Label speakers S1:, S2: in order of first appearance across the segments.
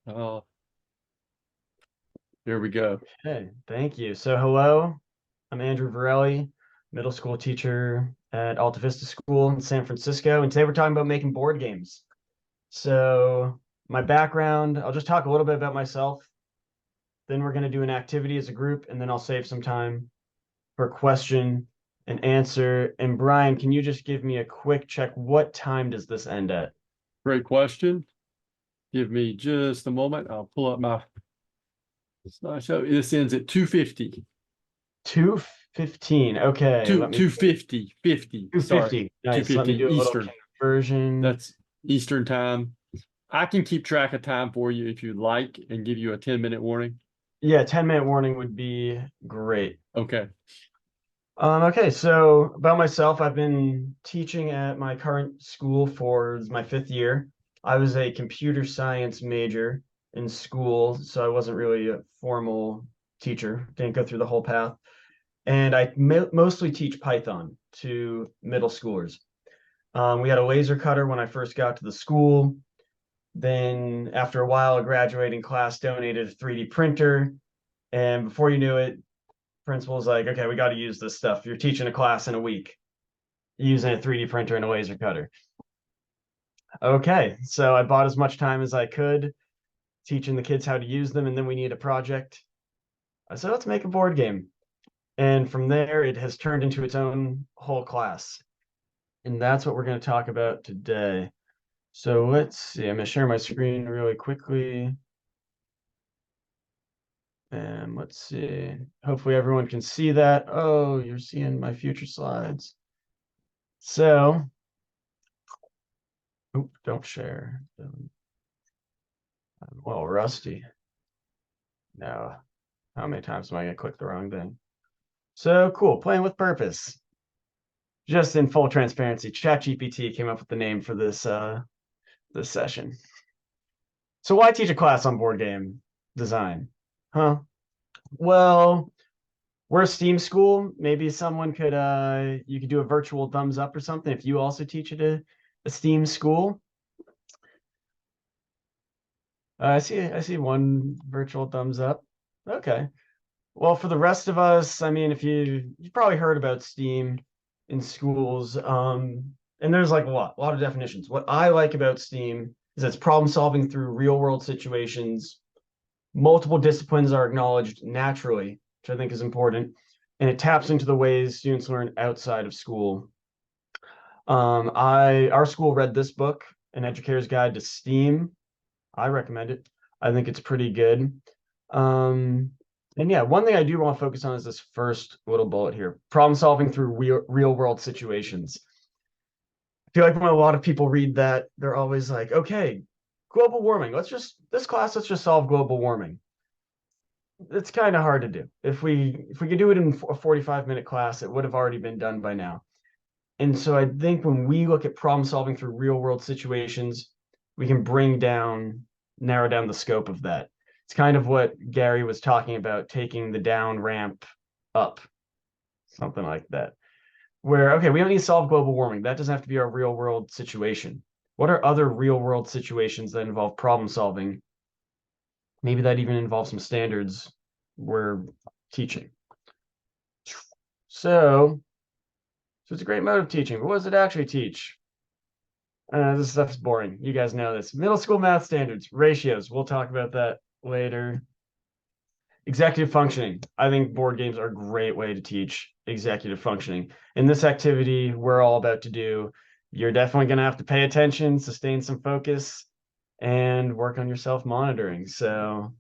S1: Oh, here we go.
S2: Okay, thank you. So, hello, I'm Andrew Verrilli, middle school teacher at Alta Vista School in San Francisco, and today we're talking about making board games. So, my background, I'll just talk a little bit about myself, then we're going to do an activity as a group, and then I'll save some time for question and answer. And Brian, can you just give me a quick check? What time does this end at?
S1: Great question. Give me just a moment. I'll pull up my slideshow. This ends at 2:50.
S2: 2:15. Okay,
S1: Two
S2: let me
S1: 2:50. 50. Sorry.
S2: 2:50. Nice. Let
S1: 2:50
S2: me do a little
S1: Eastern.
S2: conversion.
S1: That's Eastern time. I can keep track of time for you if you'd like and give you a 10-minute warning.
S2: Yeah, 10-minute warning would be great.
S1: Okay.
S2: Okay, so about myself, I've been teaching at my current school for my 5th year. I was a computer science major in school, so I wasn't really a formal teacher, didn't go through the whole path. And I mostly teach Python to middle schoolers. We had a laser cutter when I first got to the school. Then, after a while, a graduating class donated a 3D printer. And before you knew it, principal's like, okay, we got to use this stuff. You're teaching a class in a week using a 3D printer and a laser cutter. Okay, so I bought as much time as I could teaching the kids how to use them, and then we need a project. I said, let's make a board game. And from there, it has turned into its own whole class. And that's what we're going to talk about today. So let's see. I'm going to share my screen really quickly. And let's see. Hopefully everyone can see that. Oh, you're seeing my future slides. So, don't share. I'm well rusty. No. How many times am I going to click the wrong thing? So cool. Playing with purpose. Just in full transparency, ChatGPT came up with the name for this session. So why teach a class on board game design? Huh? Well, we're a STEAM school. Maybe someone could you could do a virtual thumbs up or something if you also teach at a STEAM school. I see one virtual thumbs up. Okay. Well, for the rest of us, I mean, if you've probably heard about STEAM in schools, and there's like a lot of definitions. What I like about STEAM is it's problem solving through real world situations. Multiple disciplines are acknowledged naturally, which I think is important, and it taps into the ways students learn outside of school. Our school read this book, An Educator's Guide to STEAM. I recommend it. I think it's pretty good. Um, and yeah, one thing I do want to focus on is this first little bullet here, problem solving through real world situations. I feel like when a lot of people read that, they're always like, okay, global warming. Let's just solve global warming. It's kind of hard to do. If we could do it in a 45-minute class, it would have already been done by now. And so I think when we look at problem solving through real world situations, we can narrow down the scope of that. It's kind of what Gary was talking about, taking the down ramp up, something like that. Where, okay, we don't need to solve global warming. That doesn't have to be our real world situation. What are other real world situations that involve problem solving? Maybe that even involves some standards we're teaching. So it's a great mode of teaching, but what does it actually teach? This stuff's boring. You guys know this. Middle school math standards, ratios. We'll talk about that later. Executive functioning. I think board games are a great way to teach executive functioning. In this activity we're all about to do, you're definitely going to have to pay attention, sustain some focus, and work on your self-monitoring. So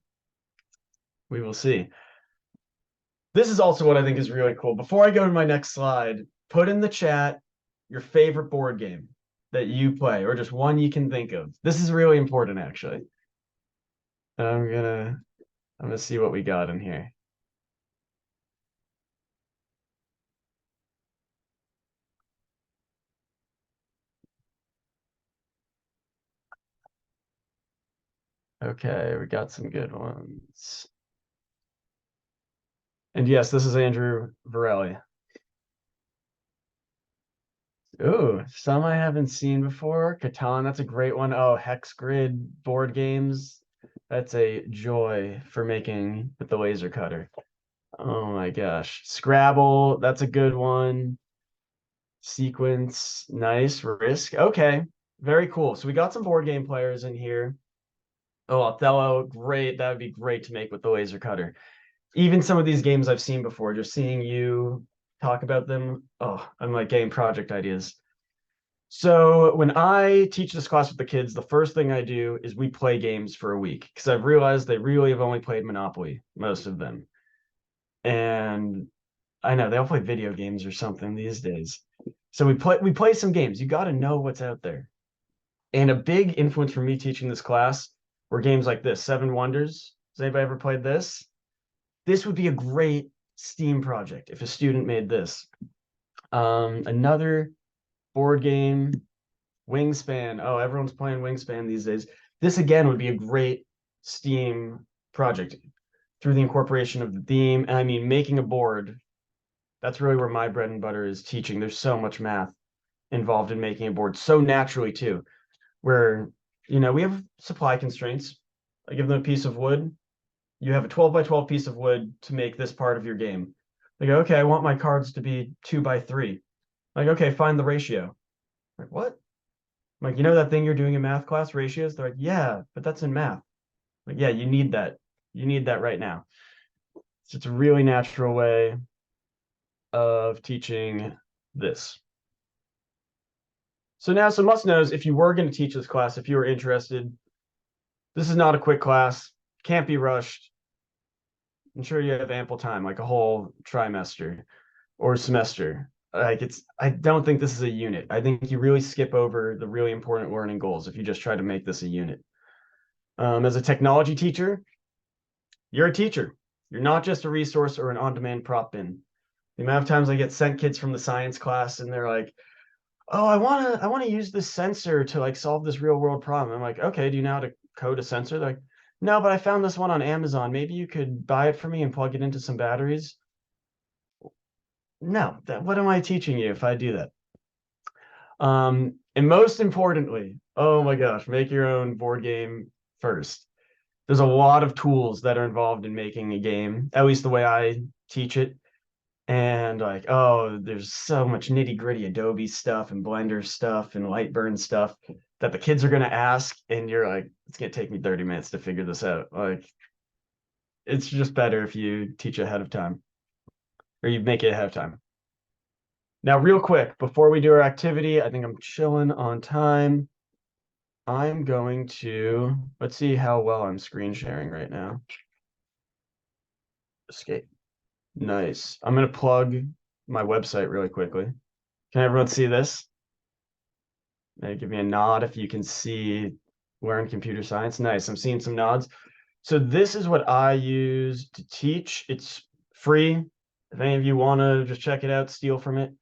S2: we will see. This is also what I think is really cool. Before I go to my next slide, put in the chat your favorite board game that you play, or just one you can think of. This is really important, actually. I'm gonna see what we got in here. Okay, we got some good ones. And yes, this is Andrew Verrilli. Ooh, some I haven't seen before. Catan, that's a great one. Oh, Hex Grid board games. That's a joy for making with the laser cutter. Oh my gosh. Scrabble, that's a good one. Sequence, nice. Risk. Okay. Very cool. So we got some board game players in here. Oh, Othello, great. That would be great to make with the laser cutter. Even some of these games I've seen before, just seeing you talk about them, oh, I'm like getting project ideas. So when I teach this class with the kids, the first thing I do is we play games for a week because I've realized they really have only played Monopoly, most of them. And I know they all play video games or something these days. So we play some games. You got to know what's out there. And a big influence for me teaching this class were games like this, Seven Wonders. Has anybody ever played this? This would be a great STEAM project if a student made this. Another board game, Wingspan. Oh, everyone's playing Wingspan these days. This again would be a great STEAM project through the incorporation of the theme. And I mean, making a board, that's really where my bread and butter is teaching. There's so much math involved in making a board so naturally too, where, we have supply constraints. I give them a piece of wood. You have a 12 by 12 piece of wood to make this part of your game. They go, okay, I want my cards to be 2 by 3. Like, okay, find the ratio. Like, what? Like, that thing you're doing in math class, ratios? They're like, yeah, but that's in math. Like, yeah, you need that. You need that right now. So it's a really natural way of teaching this. So now some must knows if you were going to teach this class, if you were interested, this is not a quick class, can't be rushed. I'm sure you have ample time, like a whole trimester or semester. I don't think this is a unit. I think you really skip over the really important learning goals if you just try to make this a unit. As a technology teacher, you're a teacher. You're not just a resource or an on-demand prop bin. The amount of times I get sent kids from the science class and they're like, oh, I wanna use this sensor to like solve this real world problem. I'm like, okay, do you know how to code a sensor? They're like, no, but I found this one on Amazon. Maybe you could buy it for me and plug it into some batteries. No, what am I teaching you if I do that? And most importantly, oh my gosh, make your own board game first. There's a lot of tools that are involved in making a game, at least the way I teach it. And like, oh, there's so much nitty gritty Adobe stuff and Blender stuff and Lightburn stuff that the kids are going to ask. And you're like, it's going to take me 30 minutes to figure this out. Like, it's just better if you teach ahead of time or you make it ahead of time. Now, real quick, before we do our activity, I think I'm chilling on time. I'm going to, let's see how well I'm screen sharing right now. Escape. Nice. I'm going to plug my website really quickly. Can everyone see this? Maybe give me a nod if you can see Learn Computer Science. Nice. I'm seeing some nods. So this is what I use to teach. It's free. If any of you want to just check it out, steal from it,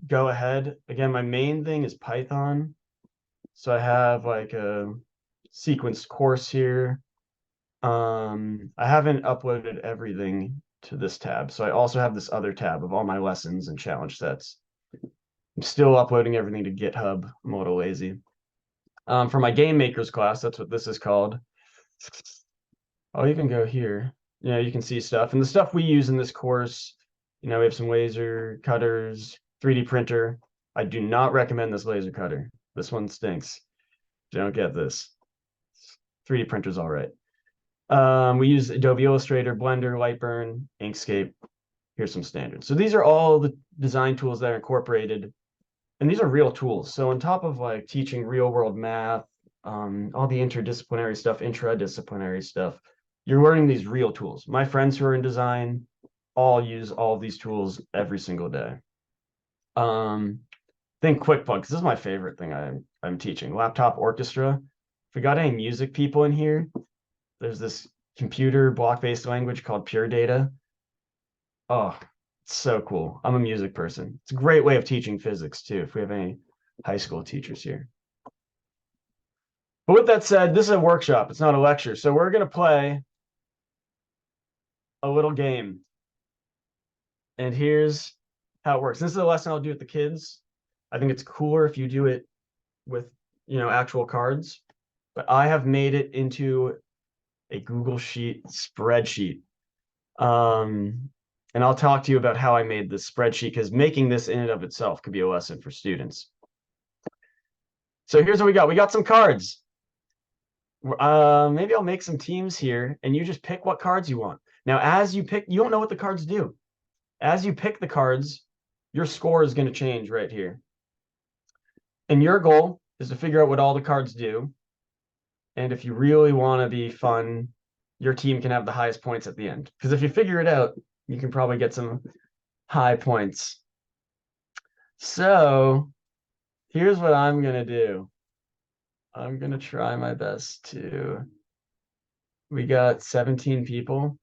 S2: go ahead. Again, my main thing is Python. So I have like a sequenced course here. I haven't uploaded everything to this tab. So I also have this other tab of all my lessons and challenge sets. I'm still uploading everything to GitHub. I'm a little lazy. For my game makers class, that's what this is called. I'll even go here. You can see stuff. And the stuff we use in this course, we have some laser cutters, 3D printer. I do not recommend this laser cutter. This one stinks. Don't get this. 3D printer's all right. We use Adobe Illustrator, Blender, Lightburn, Inkscape. Here's some standards. So these are all the design tools that are incorporated. And these are real tools. So on top of like teaching real world math, all the interdisciplinary stuff, intradisciplinary stuff, you're learning these real tools. My friends who are in design all use all of these tools every single day. Think quick plug, because this is my favorite thing I'm teaching. Laptop orchestra. If we got any music people in here, there's this computer block-based language called Pure Data. Oh, it's so cool. I'm a music person. It's a great way of teaching physics too, if we have any high school teachers here. But with that said, this is a workshop. It's not a lecture. So we're going to play a little game. And here's how it works. This is a lesson I'll do with the kids. I think it's cooler if you do it with, actual cards. But I have made it into a Google Sheet spreadsheet. And I'll talk to you about how I made this spreadsheet, because making this in and of itself could be a lesson for students. So here's what we got. We got some cards. Maybe I'll make some teams here, and you just pick what cards you want. Now, as you pick, you don't know what the cards do. As you pick the cards, your score is going to change right here. And your goal is to figure out what all the cards do. And if you really want to be fun, your team can have the highest points at the end. Because if you figure it out, you can probably get some high points. So here's what I'm going to do. I'm going to try my best to... We got 17 people.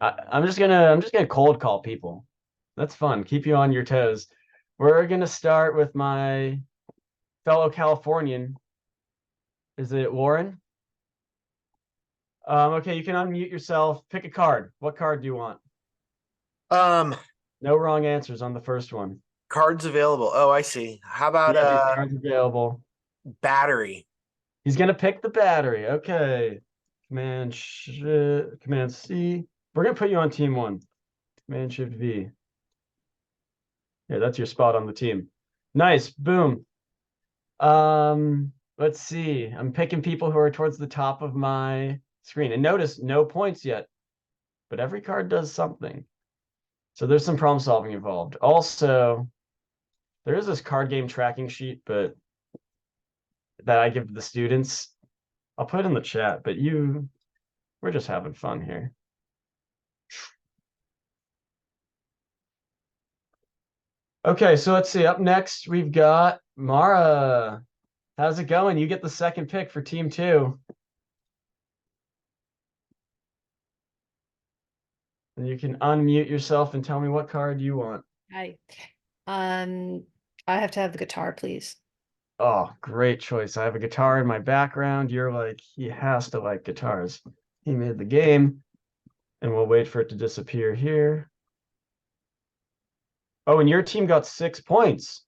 S2: I'm just gonna cold call people. That's fun. Keep you on your toes. We're gonna start with my fellow Californian. Is it Warren? Okay, you can unmute yourself. Pick a card. What card do you want? No wrong answers on the first one.
S3: Cards available. Oh, I see. How about
S2: Yeah, these cards available.
S3: battery?
S2: He's gonna pick the battery. Okay. Command C. We're gonna put you on team 1. Command Shift V. Yeah, that's your spot on the team. Nice. Boom. Let's see. I'm picking people who are towards the top of my screen. And notice, no points yet. But every card does something. So there's some problem solving involved. Also, there is this card game tracking sheet, but that I give to the students. I'll put it in the chat, but we're just having fun here. Okay, so let's see. Up next, we've got Mara. How's it going? You get the second pick for team 2. And you can unmute yourself and tell me what card you want.
S4: Hi. I have to have the guitar, please.
S2: Oh, great choice. I have a guitar in my background. You're like, he has to like guitars. He made the game. And we'll wait for it to disappear here. Oh, and your team got 6 points.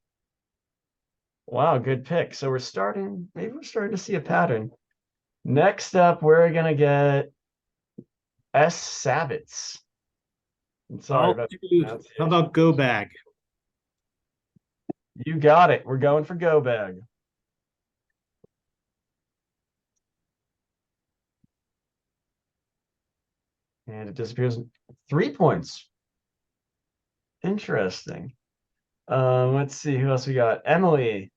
S2: Wow, good pick. So maybe we're starting to see a pattern. Next up, we're gonna get S. Savitz. I'm sorry about that.
S5: How about Go Bag?
S2: You got it. We're going for Go Bag. And it disappears. 3 points. Interesting. Let's see who else we got. Emily.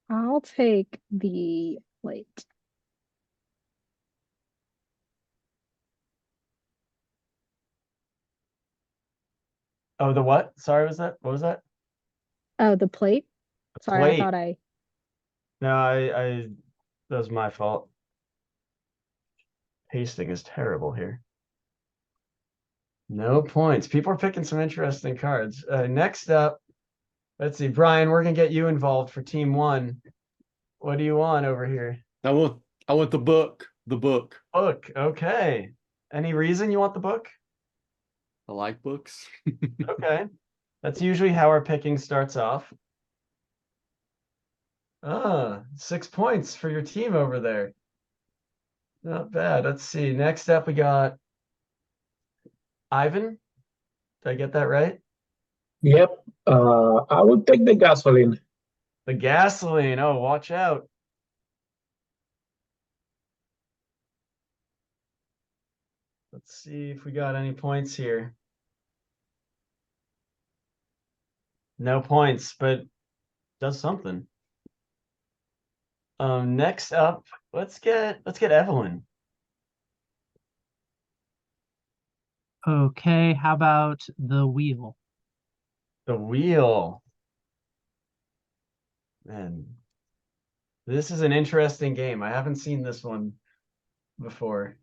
S6: I'll take the plate.
S2: Oh, the what? Sorry, what was that?
S6: Oh, the plate?
S2: The
S6: Sorry,
S2: plate.
S6: I thought I...
S2: No, that was my fault. Pasting is terrible here. No points. People are picking some interesting cards. Next up, let's see, Brian, we're gonna get you involved for team 1. What do you want over here?
S1: I want the book. The book.
S2: Book. Okay. Any reason you want the book?
S1: I like books.
S2: Okay. That's usually how our picking starts off. 6 points for your team over there. Not bad. Let's see. Next up, we got Ivan. Did I get that right?
S7: Yep. I would take the gasoline.
S2: The gasoline. Oh, watch out. Let's see if we got any points here. No points, but does something. Next up, let's get Evelyn.
S8: Okay, how about the wheel?
S2: The wheel. Man, this is an interesting game. I haven't seen this one before.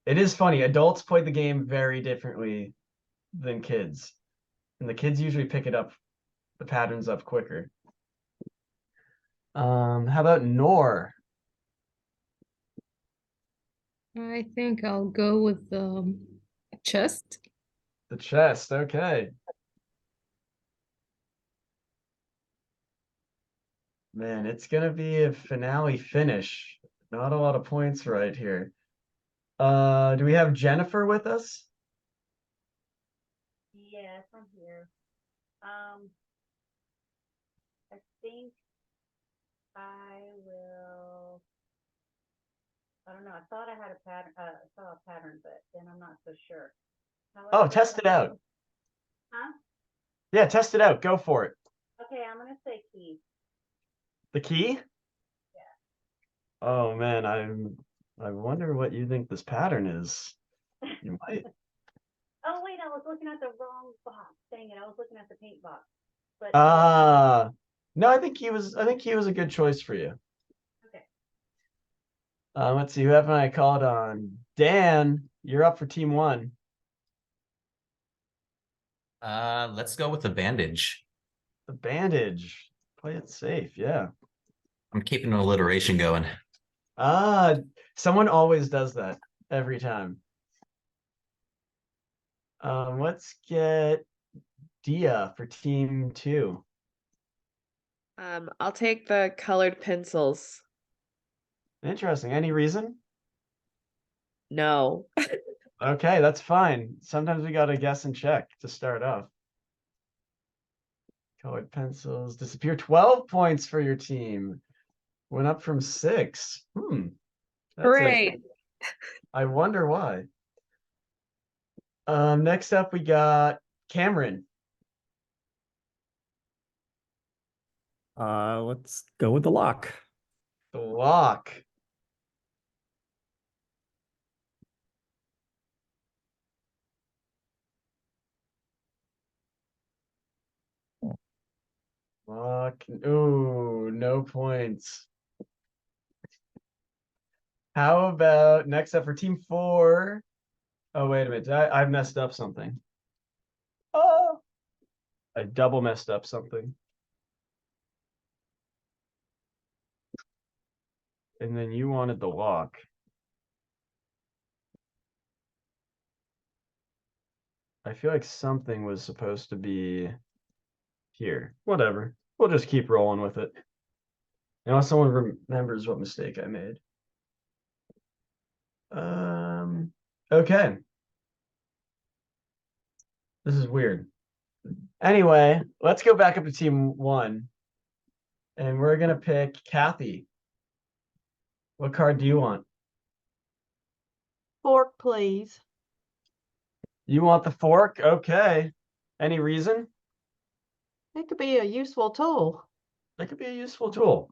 S2: It is funny. Adults play the game very differently than kids. And the kids usually pick the patterns up quicker. How about Nor?
S4: I think I'll go with the chest.
S2: The chest, okay. Man, it's gonna be a finale finish. Not a lot of points right here. Do we have Jennifer with us?
S5: Yes, I'm here. I think I will. I don't know. I thought I had a pattern. Saw a pattern, but then I'm not so sure.
S2: Oh, test it out.
S5: Huh?
S2: Yeah, test it out. Go for it.
S5: Okay, I'm gonna say key.
S2: The key? Oh man, I wonder what you think this pattern is. You might.
S5: Oh wait, I was looking at the wrong box. Dang it, I was looking at the paint box. But
S2: No, I think he was a good choice for you.
S5: okay.
S2: Let's see, who haven't I called on? Dan, you're up for team one.
S9: Let's go with the bandage.
S2: The bandage. Play it safe, yeah.
S9: I'm keeping an alliteration going.
S2: Someone always does that every time. Let's get Dia for team two.
S10: I'll take the colored pencils.
S2: Interesting. Any reason?
S10: No.
S2: Okay, that's fine. Sometimes we gotta guess and check to start off. Colored pencils disappear. 12 points for your team. Went up from 6.
S10: Great.
S2: I wonder why. Next up we got Cameron.
S11: Let's go with the lock.
S2: The lock. Lock. Ooh, no points. How about next up for team 4? Oh, wait a minute. I messed up something. Oh, I double messed up something. And then you wanted the lock. I feel like something was supposed to be here. Whatever. We'll just keep rolling with it. Unless someone remembers what mistake I made. Okay. This is weird. Anyway, let's go back up to team 1. And we're gonna pick Kathy. What card do you want?
S5: Fork, please.
S2: You want the fork? Okay. Any reason?
S5: It could be a useful tool.
S2: That could be a useful tool.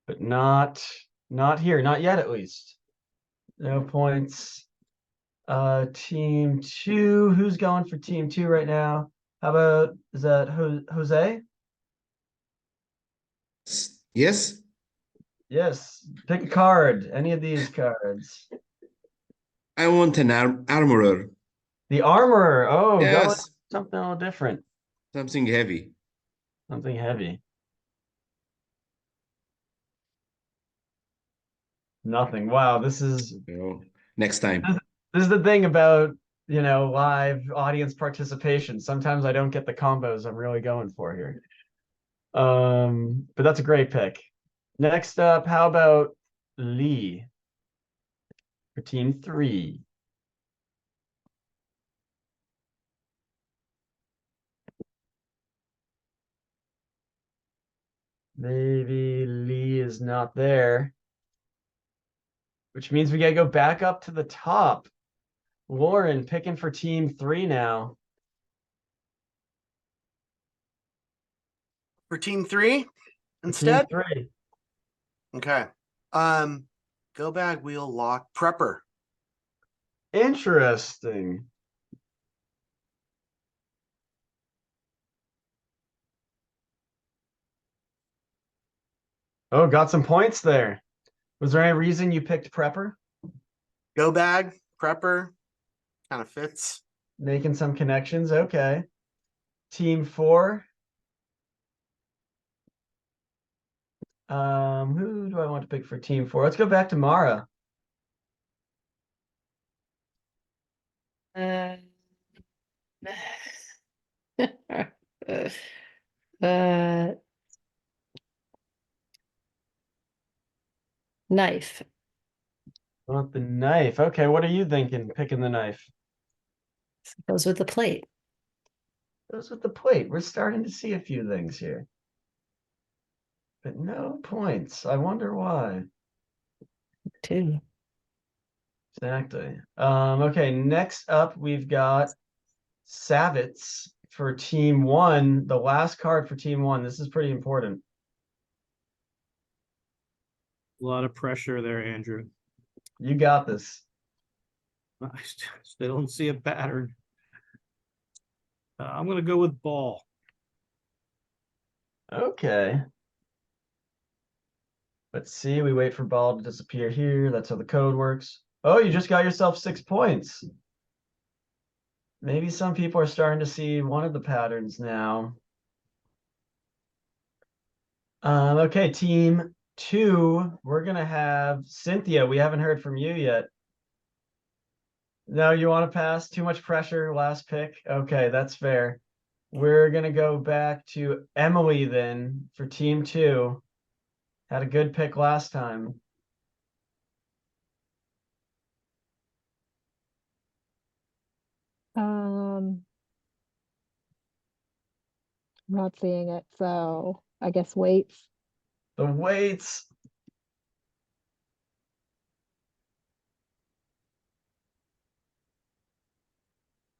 S2: But not here, not yet at least. No points. Team 2, who's going for team 2 right now? How about, is that Jose?
S12: Yes.
S2: Yes, pick a card, any of these cards.
S12: I want an armorer.
S2: The armorer. Oh, go with
S12: Yes.
S2: something a little different.
S12: Something heavy.
S2: Something heavy. Nothing. Wow, this is
S12: Next time.
S2: This is the thing about, live audience participation. Sometimes I don't get the combos I'm really going for here. But that's a great pick. Next up, how about Lee for team 3? Maybe Lee is not there. Which means we gotta go back up to the top. Lauren picking for team 3 now.
S3: For team 3
S2: For
S3: instead?
S2: Team 3.
S3: Okay. Go bag wheel lock prepper.
S2: Interesting. Oh, got some points there. Was there any reason you picked prepper?
S3: Go bag prepper kind of fits.
S2: Making some connections. Okay. Team 4. Who do I want to pick for team 4? Let's go back to Mara.
S13: Ugh. Uh, Knife.
S2: Want the knife. Okay, what are you thinking? Picking the knife.
S13: Goes with the plate.
S2: Goes with the plate. We're starting to see a few things here. But no points. I wonder why.
S13: Too.
S2: Exactly. Okay, next up we've got Savits for team one. The last card for team one. This is pretty important.
S11: A lot of pressure there, Andrew.
S2: You got this.
S11: I still don't see a pattern. I'm going to go with ball.
S2: Okay. Let's see. We wait for ball to disappear here. That's how the code works. Oh, you just got yourself 6 points. Maybe some people are starting to see one of the patterns now. Okay, team two, we're gonna have Cynthia. We haven't heard from you yet. No, you want to pass? Too much pressure, last pick. Okay, that's fair. We're gonna go back to Emily then for team two. Had a good pick last time.
S6: I'm not seeing it, so I guess weights.
S2: The weights.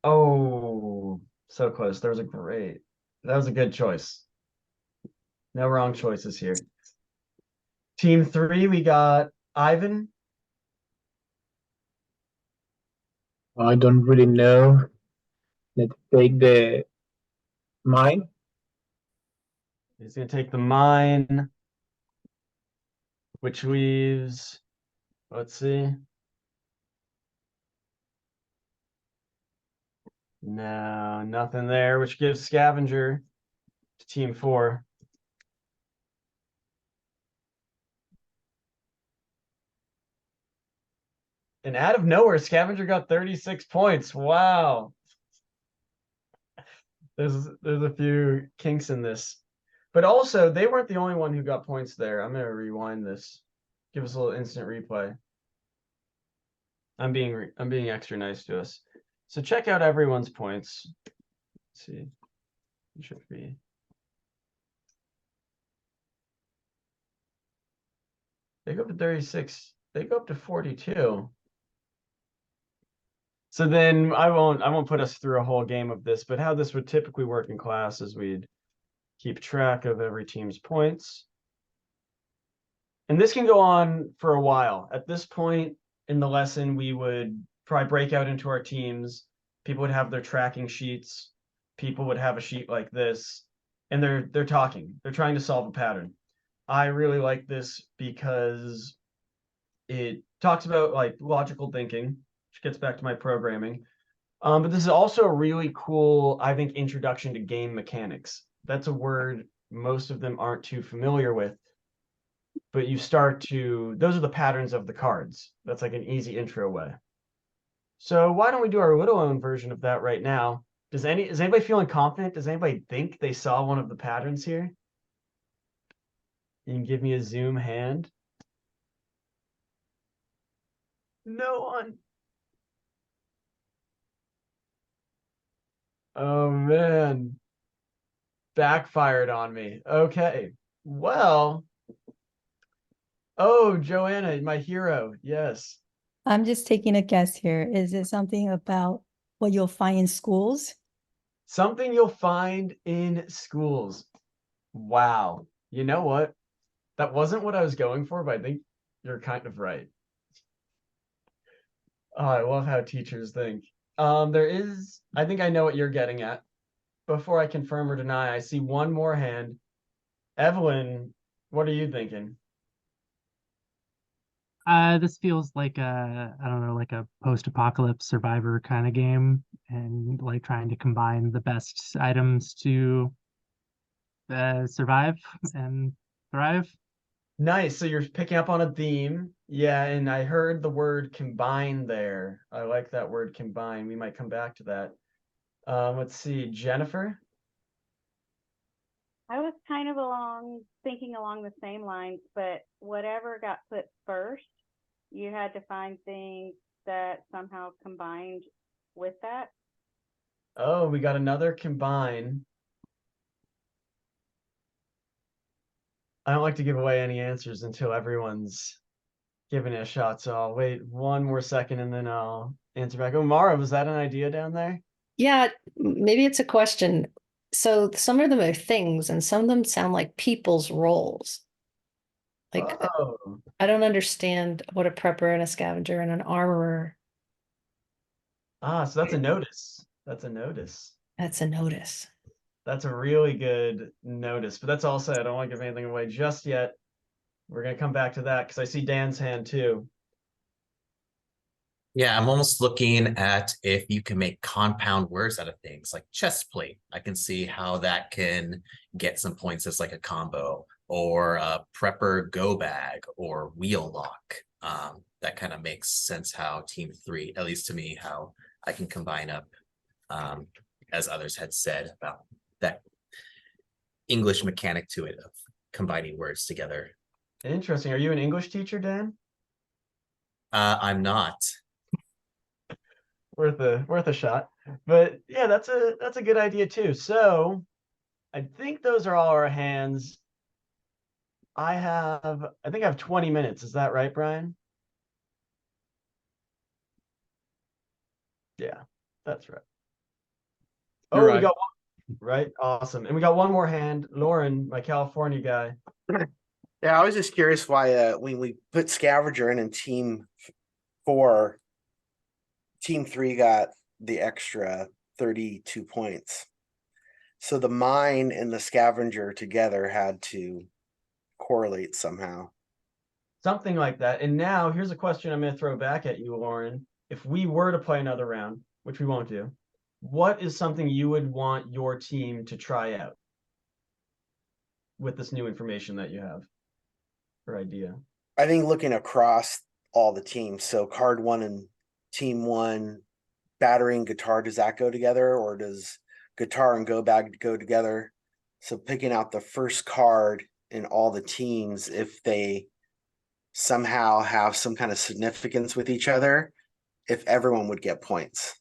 S2: Oh, so close. That was a good choice. No wrong choices here. Team three, we got Ivan.
S7: I don't really know. Let's take the mine.
S2: He's gonna take the mine, which leaves, let's see. No, nothing there, which gives Scavenger to team four. And out of nowhere, Scavenger got 36 points. Wow. There's a few kinks in this. But also, they weren't the only one who got points there. I'm gonna rewind this. Give us a little instant replay. I'm being extra nice to us. So check out everyone's points. Let's see. It should be. They go up to 36. They go up to 42. So then I won't put us through a whole game of this, but how this would typically work in class is we'd keep track of every team's points. And this can go on for a while. At this point in the lesson, we would probably break out into our teams. People would have their tracking sheets. People would have a sheet like this, and they're talking. They're trying to solve a pattern. I really like this because it talks about like logical thinking, which gets back to my programming. But this is also a really cool, I think, introduction to game mechanics. That's a word most of them aren't too familiar with. But you start to, those are the patterns of the cards. That's like an easy intro way. So why don't we do our little own version of that right now? Is anybody feeling confident? Does anybody think they saw one of the patterns here? You can give me a zoom hand. No one. Oh man. Backfired on me. Okay. Well. Oh, Joanna, my hero. Yes.
S13: I'm just taking a guess here. Is it something about what you'll find in schools?
S2: Something you'll find in schools. Wow. You know what? That wasn't what I was going for, but I think you're kind of right. Oh, I love how teachers think. I think I know what you're getting at. Before I confirm or deny, I see one more hand. Evelyn, what are you thinking?
S8: This feels like I don't know, like a post-apocalypse survivor kind of game, and like trying to combine the best items to survive and thrive.
S2: Nice. So you're picking up on a theme. Yeah, and I heard the word combine there. I like that word combine. We might come back to that. Let's see, Jennifer.
S5: I was kind of thinking along the same lines, but whatever got put first, you had to find things that somehow combined with that.
S2: Oh, we got another combine. I don't like to give away any answers until everyone's given it a shot, so I'll wait one more second and then I'll answer back. Oh, Mara, was that an idea down there?
S14: Yeah, maybe it's a question. So some of them are things and some of them sound like people's roles. Like
S2: Oh,
S14: I don't understand what a prepper and a scavenger and an armorer.
S2: so that's a notice. That's a notice.
S14: That's a notice.
S2: That's a really good notice, but that's also, I don't want to give anything away just yet. We're gonna come back to that because I see Dan's hand too.
S9: Yeah, I'm almost looking at if you can make compound words out of things like chest plate. I can see how that can get some points as like a combo, or a prepper go bag, or wheel lock. That kind of makes sense how team 3, at least to me, how I can combine up, as others had said about that English mechanic to it of combining words together.
S2: Interesting. Are you an English teacher, Dan?
S9: I'm not.
S2: Worth a shot. But yeah, that's a good idea too. So I think those are all our hands. I think I have 20 minutes. Is that right, Brian? Yeah, that's right. Oh,
S1: You're
S2: we
S1: right.
S2: got one, right? Awesome. And we got one more hand. Lauren, my California guy.
S3: Yeah, I was just curious why when we put scavenger in team 4, team 3 got the extra 32 points. So the mine and the scavenger together had to correlate somehow.
S2: Something like that. And now here's a question I'm going to throw back at you, Lauren. If we were to play another round, which we won't do, what is something you would want your team to try out with this new information that you have or idea?
S3: I think looking across all the teams, so card 1 and team 1, battery and guitar, does that go together, or does guitar and go bag go together? So picking out the first card in all the teams, if they somehow have some kind of significance with each other, if everyone would get points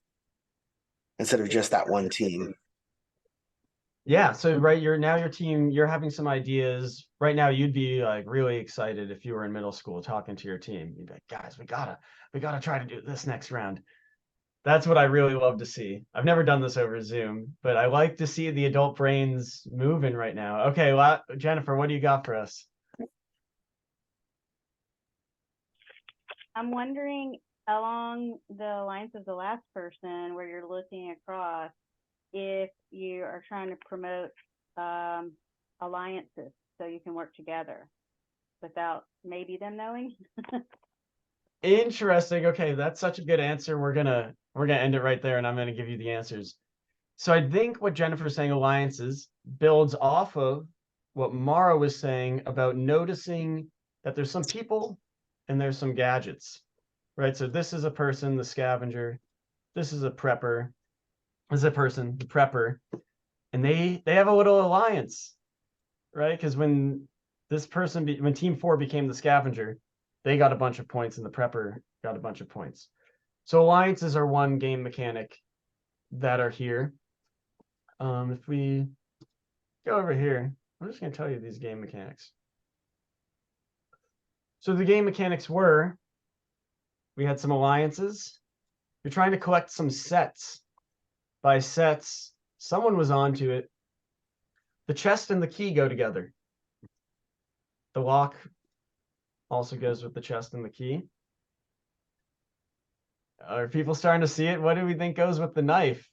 S3: instead of just that one team.
S2: Yeah, so right, your team, you're having some ideas. Right now, you'd be like really excited if you were in middle school talking to your team. You'd be like, guys, we gotta try to do this next round. That's what I really love to see. I've never done this over Zoom, but I like to see the adult brains moving right now. Okay, Jennifer, what do you got for us?
S5: I'm wondering along the lines of the last person where you're looking across, if you are trying to promote alliances so you can work together without maybe them knowing.
S2: Interesting. Okay, that's such a good answer. We're gonna end it right there, and I'm gonna give you the answers. So I think what Jennifer's saying, alliances, builds off of what Mara was saying about noticing that there's some people and there's some gadgets, right? So this is a person, the scavenger. This is a prepper. This is a person, the prepper, and they have a little alliance, right? Because when when team 4 became the scavenger, they got a bunch of points and the prepper got a bunch of points. So alliances are one game mechanic that are here. If we go over here, I'm just going to tell you these game mechanics. So the game mechanics were, we had some alliances. You're trying to collect some sets. By sets, someone was onto it. The chest and the key go together. The lock also goes with the chest and the key. Are people starting to see it? What do we think goes with the knife?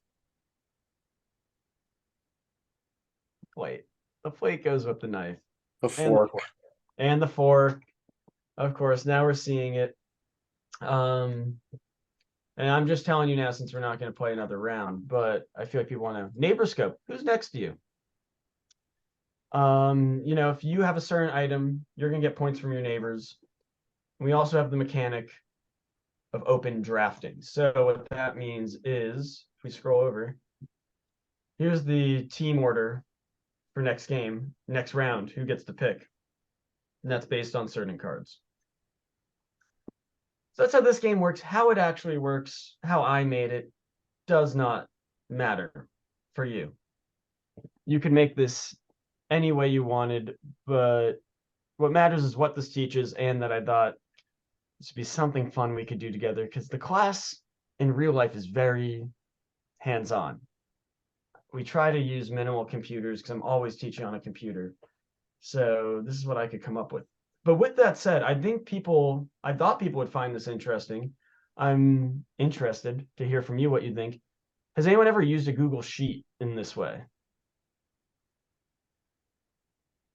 S2: Plate. The plate goes with the knife.
S3: The fork.
S2: And the fork. Of course, now we're seeing it. And I'm just telling you now since we're not going to play another round, but I feel like people want to. Neighbor scope. Who's next to you? If you have a certain item, you're going to get points from your neighbors. We also have the mechanic of open drafting. So what that means is, if we scroll over, here's the team order for next game, next round, who gets to pick. And that's based on certain cards. So that's how this game works. How it actually works, how I made it, does not matter for you. You can make this any way you wanted, but what matters is what this teaches, and that I thought this would be something fun we could do together, because the class in real life is very hands-on. We try to use minimal computers because I'm always teaching on a computer. So this is what I could come up with. But with that said, I thought people would find this interesting. I'm interested to hear from you what you think. Has anyone ever used a Google Sheet in this way?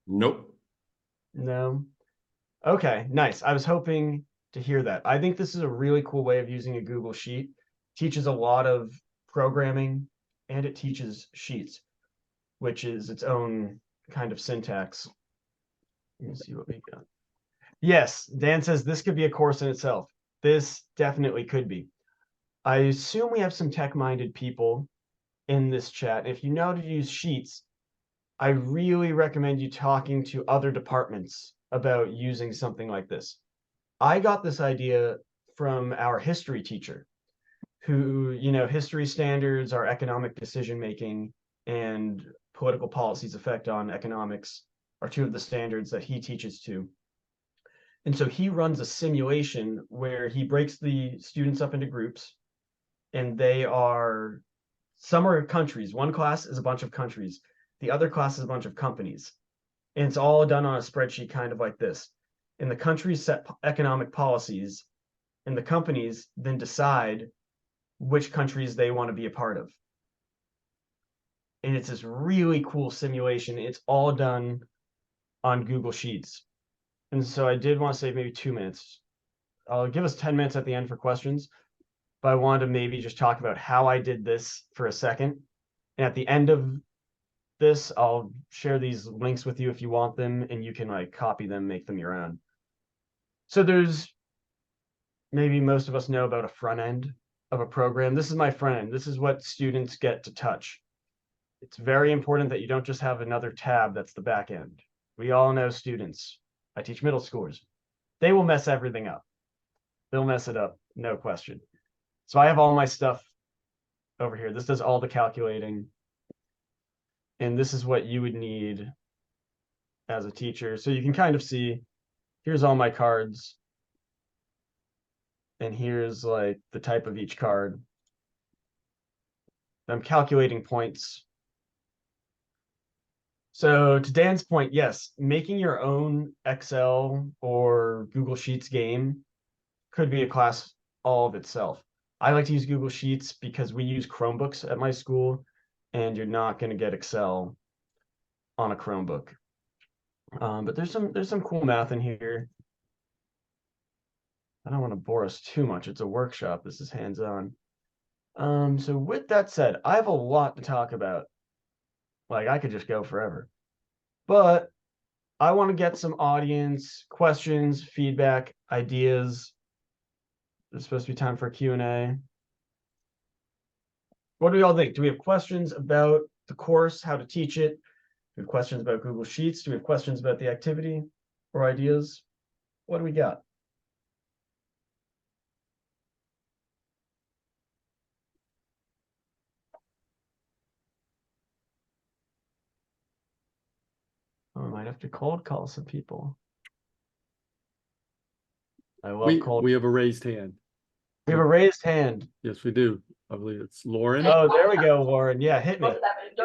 S12: Nope.
S2: No? Okay, nice. I was hoping to hear that. I think this is a really cool way of using a Google Sheet. Teaches a lot of programming, and it teaches sheets, which is its own kind of syntax. Let me see what we got. Yes, Dan says this could be a course in itself. This definitely could be. I assume we have some tech-minded people in this chat. If you know how to use sheets, I really recommend you talking to other departments about using something like this. I got this idea from our history teacher, who, history standards are economic decision-making, and political policy's effect on economics are two of the standards that he teaches to. And so he runs a simulation where he breaks the students up into groups, and some are countries. One class is a bunch of countries. The other class is a bunch of companies. And it's all done on a spreadsheet kind of like this. And the countries set economic policies, and the companies then decide which countries they want to be a part of. And it's this really cool simulation. It's all done on Google Sheets. And so I did want to save maybe 2 minutes. I'll give us 10 minutes at the end for questions, but I wanted to maybe just talk about how I did this for a second. And at the end of this, I'll share these links with you if you want them, and you can copy them, make them your own. So maybe most of us know about a front end of a program. This is my front end. This is what students get to touch. It's very important that you don't just have another tab that's the back end. We all know students. I teach middle schoolers. They will mess everything up. They'll mess it up, no question. So I have all my stuff over here. This does all the calculating. And this is what you would need as a teacher. So you can kind of see, here's all my cards. And here's the type of each card. I'm calculating points. So to Dan's point, yes, making your own Excel or Google Sheets game could be a class all of itself. I like to use Google Sheets because we use Chromebooks at my school, and you're not going to get Excel on a Chromebook. But there's some cool math in here. I don't want to bore us too much. It's a workshop. This is hands-on. So with that said, I have a lot to talk about. I could just go forever. But I want to get some audience questions, feedback, ideas. There's supposed to be time for Q&A. What do we all think? Do we have questions about the course, how to teach it? Do we have questions about Google Sheets? Do we have questions about the activity or ideas? What do we got? Oh, I might have to cold call some people. I love cold.
S1: We have a raised hand.
S2: We have a raised hand.
S1: Yes, we do. I believe it's Lauren.
S2: Oh, there we go, Lauren. Yeah, hit me.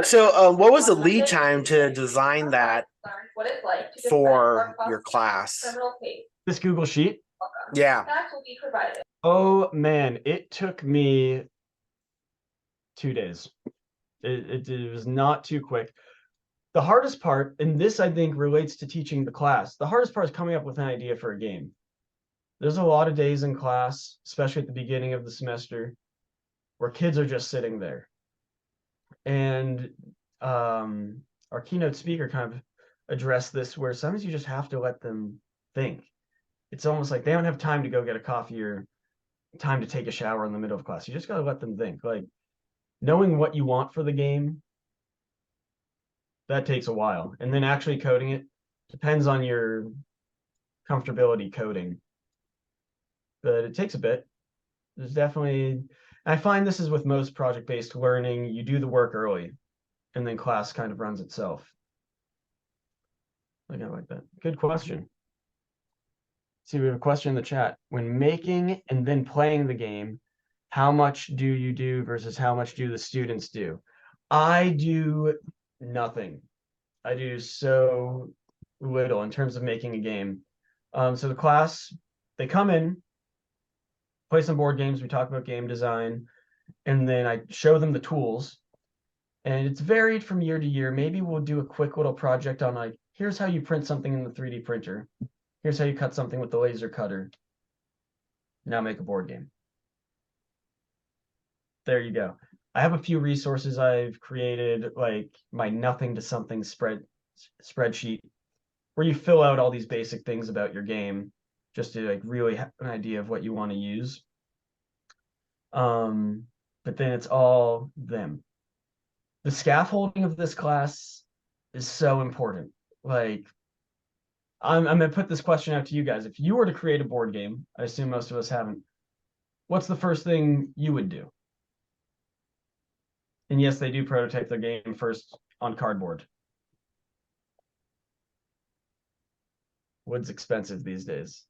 S3: So, what was the lead time to design that for your class?
S2: This Google Sheet?
S3: Yeah.
S2: Oh, man, it took me 2 days. It was not too quick. The hardest part, and this I think relates to teaching the class, the hardest part is coming up with an idea for a game. There's a lot of days in class, especially at the beginning of the semester, where kids are just sitting there. And our keynote speaker kind of addressed this, where sometimes you just have to let them think. It's almost like they don't have time to go get a coffee or time to take a shower in the middle of class. You just got to let them think. Knowing what you want for the game that takes a while. And then actually coding it depends on your comfortability coding. But it takes a bit. There's definitely, I find this is with most project-based learning, you do the work early and then class kind of runs itself. I like that. Good question. See, we have a question in the chat. When making and then playing the game, how much do you do versus how much do the students do? I do nothing. I do so little in terms of making a game. So the class, they come in, play some board games, we talk about game design, and then I show them the tools. And it's varied from year to year. Maybe we'll do a quick little project on like, here's how you print something in the 3D printer. Here's how you cut something with the laser cutter. Now make a board game. There you go. I have a few resources I've created, like my nothing to something spreadsheet, where you fill out all these basic things about your game, just to like really have an idea of what you want to use. But then it's all them. The scaffolding of this class is so important. Like, I'm gonna put this question out to you guys. If you were to create a board game, I assume most of us haven't, what's the first thing you would do? And yes, they do prototype their game first on cardboard. Wood's expensive these days.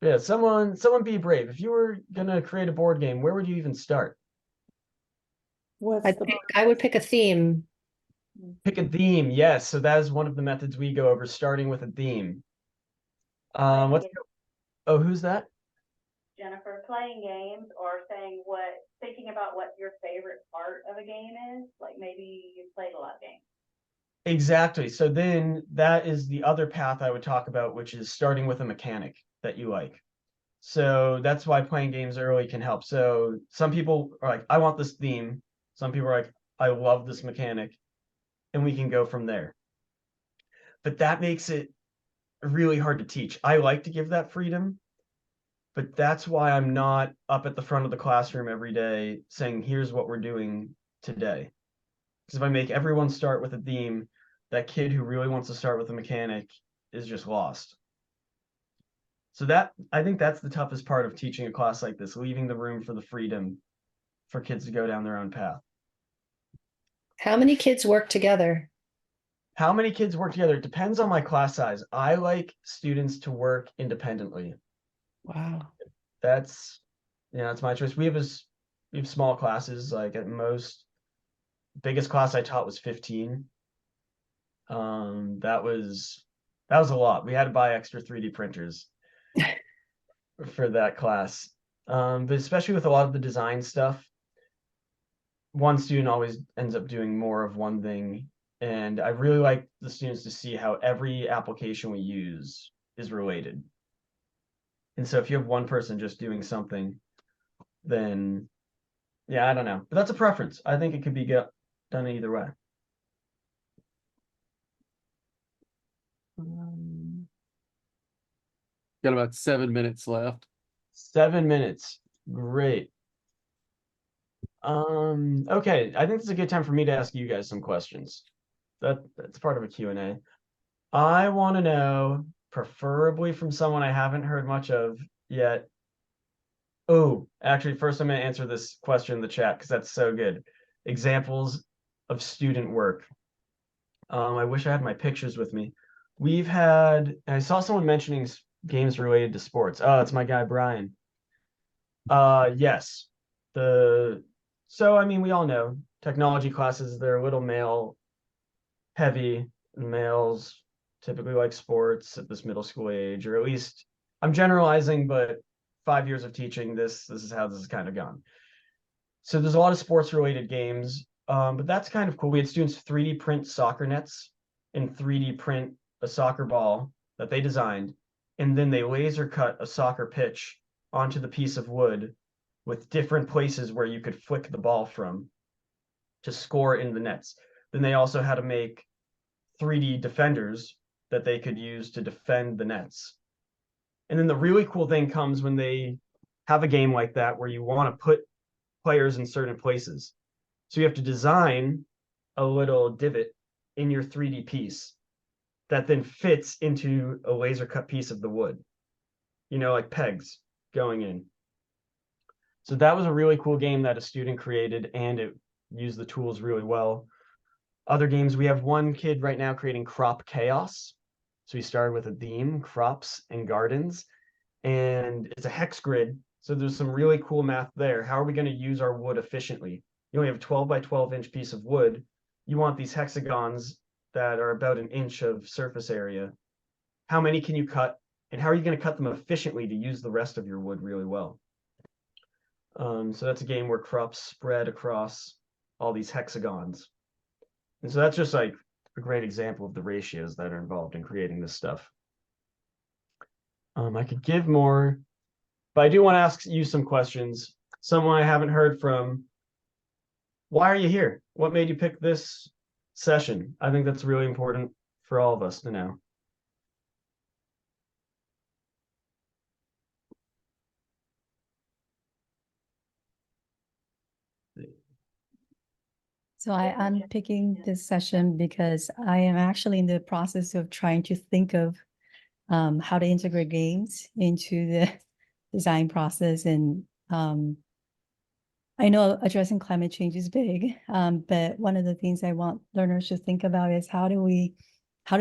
S2: Yeah, someone be brave. If you were gonna create a board game, where would you even start?
S14: I would pick a theme.
S2: Pick a theme, yes. So that is one of the methods we go over, starting with a theme. Who's that?
S5: Jennifer, playing games or thinking about what your favorite part of a game is. Like maybe you played a lot of games.
S2: Exactly. So then that is the other path I would talk about, which is starting with a mechanic that you like. So that's why playing games early can help. So some people are like, I want this theme. Some people are like, I love this mechanic. And we can go from there. But that makes it really hard to teach. I like to give that freedom, but that's why I'm not up at the front of the classroom every day saying, here's what we're doing today. Because if I make everyone start with a theme, that kid who really wants to start with a mechanic is just lost. So I think that's the toughest part of teaching a class like this, leaving the room for the freedom for kids to go down their own path.
S14: How many kids work together?
S2: How many kids work together? It depends on my class size. I like students to work independently.
S14: Wow.
S2: That's my choice. We have small classes, like at most, biggest class I taught was 15. That was a lot. We had to buy extra 3D printers for that class. But especially with a lot of the design stuff, one student always ends up doing more of one thing. And I really like the students to see how every application we use is related. And so if you have one person just doing something, then yeah, I don't know. But that's a preference. I think it could be done either way.
S1: Got about 7 minutes left.
S2: 7 minutes. Great. Okay, I think it's a good time for me to ask you guys some questions. That's part of a Q&A. I want to know, preferably from someone I haven't heard much of yet. Oh, actually, first I'm going to answer this question in the chat because that's so good. Examples of student work. I wish I had my pictures with me. I saw someone mentioning games related to sports. Oh, it's my guy, Brian. Yes. I mean, we all know technology classes, they're a little male heavy. Males typically like sports at this middle school age, or at least I'm generalizing, but 5 years of teaching this is how this has kind of gone. So there's a lot of sports related games, but that's kind of cool. We had students 3D print soccer nets and 3D print a soccer ball that they designed, and then they laser cut a soccer pitch onto the piece of wood with different places where you could flick the ball from to score in the nets. Then they also had to make 3D defenders that they could use to defend the nets. And then the really cool thing comes when they have a game like that where you want to put players in certain places. So you have to design a little divot in your 3D piece that then fits into a laser cut piece of the wood, like pegs going in. So that was a really cool game that a student created, and it used the tools really well. Other games, we have one kid right now creating crop chaos. So he started with a theme, crops and gardens, and it's a hex grid. So there's some really cool math there. How are we going to use our wood efficiently? You only have a 12 by 12 inch piece of wood. You want these hexagons that are about an inch of surface area. How many can you cut? And how are you going to cut them efficiently to use the rest of your wood really well? So that's a game where crops spread across all these hexagons. And so that's just like a great example of the ratios that are involved in creating this stuff. I could give more, but I do want to ask you some questions. Someone I haven't heard from. Why are you here? What made you pick this session? I think that's really important for all of us to know.
S13: So I'm picking this session because I am actually in the process of trying to think of how to integrate games into the design process. And I know addressing climate change is big, but one of the things I want learners to think about is how do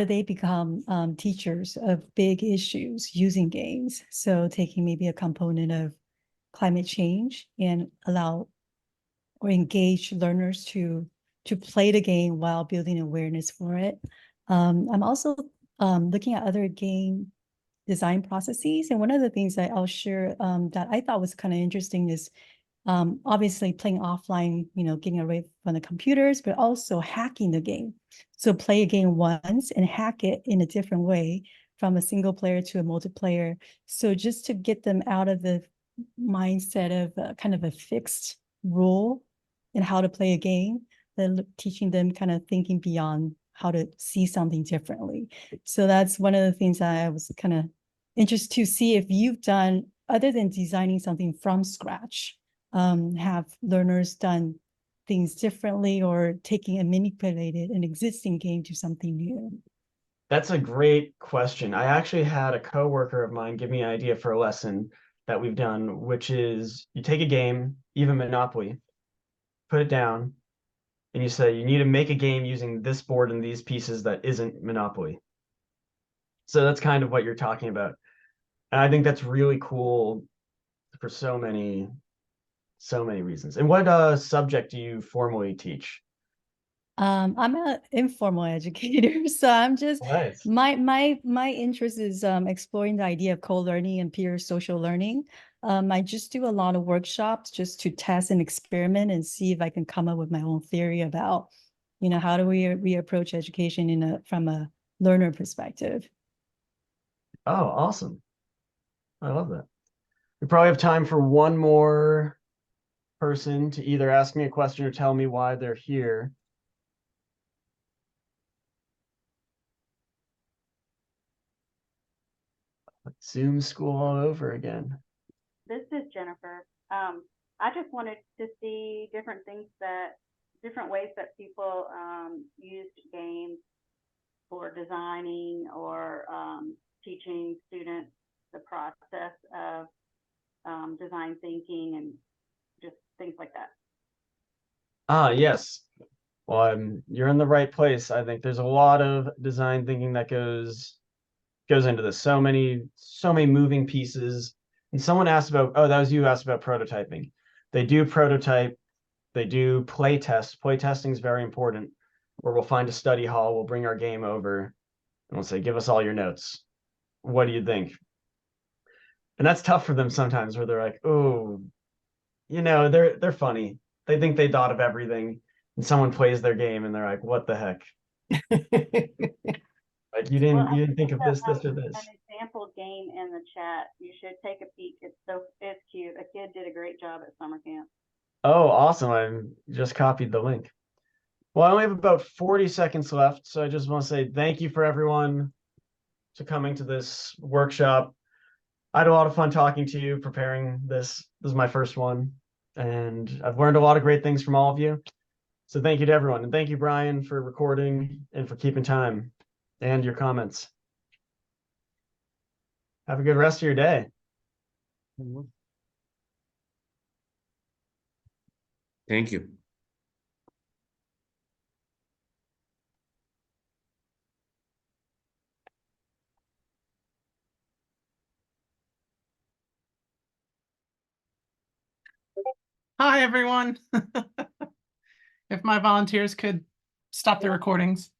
S13: they become teachers of big issues using games? So taking maybe a component of climate change and allow or engage learners to play the game while building awareness for it. I'm also looking at other game design processes. And one of the things that I'll share that I thought was kind of interesting is obviously playing offline, getting away from the computers, but also hacking the game. So play a game once and hack it in a different way from a single player to a multiplayer. So just to get them out of the mindset of kind of a fixed rule and how to play a game, then teaching them kind of thinking beyond how to see something differently. So that's one of the things I was kind of interested to see if you've done, other than designing something from scratch, have learners done things differently or taking and manipulated an existing game to something new?
S2: That's a great question. I actually had a coworker of mine give me an idea for a lesson that we've done, which is you take a game, even Monopoly, put it down, and you say you need to make a game using this board and these pieces that isn't Monopoly. So that's kind of what you're talking about. And I think that's really cool for so many reasons. And what subject do you formally teach?
S13: I'm an informal educator, so I'm just
S2: Nice.
S13: my interest is exploring the idea of co-learning and peer social learning. I just do a lot of workshops just to test and experiment and see if I can come up with my own theory about, how do we approach education from a learner perspective.
S2: Oh, awesome. I love that. We probably have time for one more person to either ask me a question or tell me why they're here. Zoom school all over again.
S5: This is Jennifer. I just wanted to see different ways that people used games for designing or teaching students the process of design thinking and just things like that.
S2: Ah, yes. Well, you're in the right place. I think there's a lot of design thinking that goes into this. So many moving pieces. And someone asked about, oh, that was you asked about prototyping. They do prototype, they do play test. Play testing is very important, where we'll find a study hall, we'll bring our game over, and we'll say, give us all your notes. What do you think? And that's tough for them sometimes, where they're like, oh, they're funny. They think they thought of everything, and someone plays their game and they're like, what the heck? Like you didn't think of this, or this.
S5: An example game in the chat. You should take a peek. It's cute. A kid did a great job at summer camp.
S2: Oh, awesome. I just copied the link. Well, I only have about 40 seconds left, so I just want to say thank you for everyone to coming to this workshop. I had a lot of fun talking to you, preparing this. This is my first one, and I've learned a lot of great things from all of you. So thank you to everyone. And thank you, Brian, for recording and for keeping time and your comments. Have a good rest of your day.
S12: Thank you.
S8: Hi, everyone. If my volunteers could stop the recordings.